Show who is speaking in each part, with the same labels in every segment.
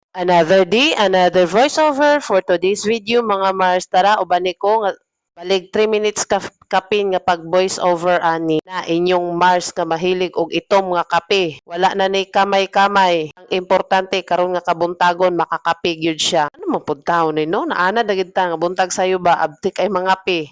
Speaker 1: Another day, another voiceover for today's video mga Mars. Tara, ubani ko nga balig 3 minutes kapin nga pag voiceover ani na inyong Mars ka mahilig og itom nga kape. Wala na ni kamay-kamay. Ang importante karon nga kabuntagon makakape gyud siya. Ano man pud taon ni no? Naana na gid ta nga buntag sayo ba abtik ay mga pe.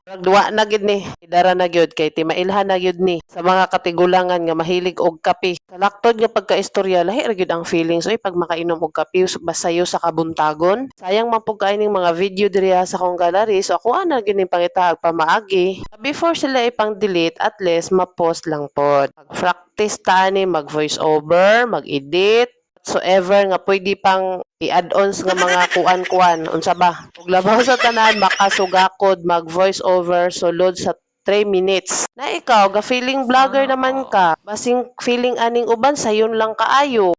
Speaker 1: Duwa na gid ni, idara na gyud kay timailhan na gyud ni sa mga katigulangan nga mahilig og kape. Sa laktod nga pagkaistorya lahi ra gyud ang feelings oy pag makainom og kape basayo sa kabuntagon. Sayang man pud kaaning mga video diriha sa akong gallery so ako ana gyud ning pangitaag pamaagi. Before sila ipang delete at least ma-post lang pod. Mag-practice ta ni mag voice over, mag-edit whatsoever nga pwede pang i-add-ons nga mga kuan-kuan unsa ba ug labaw sa tanan makasugakod mag voice over sulod sa 3 minutes na ikaw ga feeling vlogger naman ka basing feeling aning uban sayon lang kaayo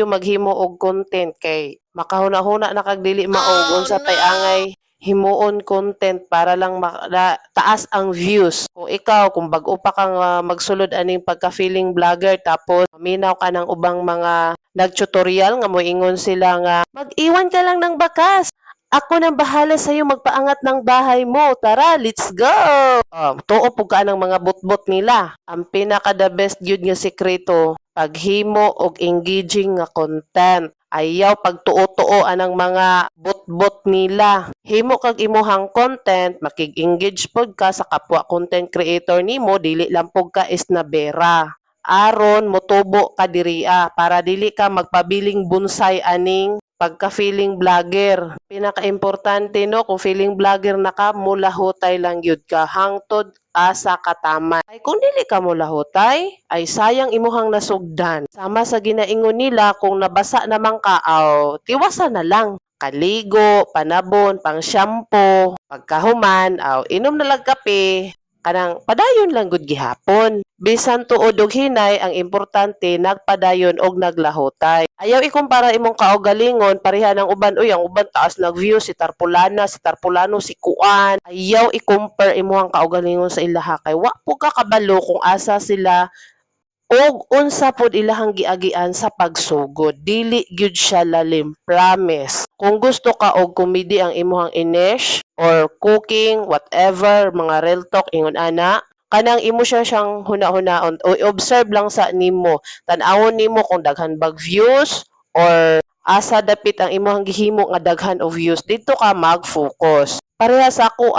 Speaker 1: maghimo og content kay makahuna-huna na kag dili maog unsa pay angay himuon content para lang taas ang views. Kung ikaw, kung bago pa kang magsulod aning pagka-feeling vlogger tapos maminaw ka ng ubang mga nag-tutorial nga moingon sila nga mag-iwan ka lang ng bakas. Ako nang bahala sa iyo magpaangat ng bahay mo. Tara, let's go! Tuo po ka ng mga butbot nila. Ang pinaka the best yun nga sekreto, paghimo og engaging nga content. Ayaw pagtuo-tuo anang mga bot-bot nila. Himo kag imuhang content, makig-engage pod ka sa kapwa content creator nimo, dili lang pod ka isnabera. Aron motubo ka diriya para dili ka magpabiling bonsai aning pagka-feeling vlogger. Pinaka-importante no, kung feeling vlogger na ka, mulahutay lang yun ka. Hangtod asa kataman. Ay kung dili ka mulahutay, ay sayang imuhang nasugdan. Sama sa ginaingon nila, kung nabasa naman ka, tiwasan na lang. Kaligo, panabon, pang shampoo, pagkahuman, inom na lang kape, kanang padayon lang gud gihapon. Bisan tuod og hinay, ang importante nagpadayon og naglahutay. Ayaw ikumpara imong kaugalingon pareha ng uban uy ang uban taas nag-view si Tarpulana, si Tarpulano, si Kuan. Ayaw i-compare imong kaugalingon sa ilaha kay wa po ka kabalo kung asa sila og unsa pod ilahang giagian sa pagsugod. Dili gyud siya lalim, promise. Kung gusto ka og comedy ang imuhang inesh or cooking, whatever, mga real talk ingon ana, kanang imo siya siyang huna-hunaon o observe lang sa nimo. Tan-awon nimo kung daghan bag views or asa dapit ang imuhang gihimo nga daghan of views. Dito ka mag-focus. Pareha sa ako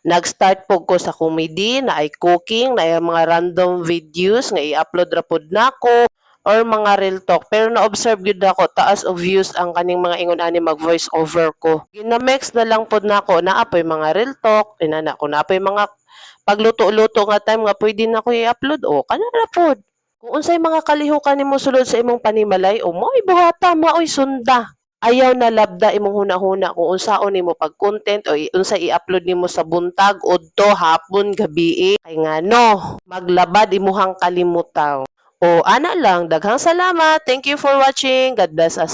Speaker 1: nag-start po ko sa comedy, na ay cooking, na ay mga random videos nga i-upload ra pod nako or mga real talk. Pero na-observe gyud ako taas of views ang kaning mga ingon ani mag voice over ko. Gina-mix na lang pod nako na apoy mga real talk, inana ko na apoy mga pagluto-luto nga time nga pwede na ko i-upload kana na pod. Kung unsay mga kalihukan nimo sulod sa imong panimalay mo'y buhata maoy sunda. Ayaw na labda imong huna-huna kung unsaon nimo pag content o unsa i-upload nimo sa buntag, udto, hapon, gabi kay ngano maglabad imuhang kalimutaw. Ana lang, daghang salamat. Thank you for watching. God bless us.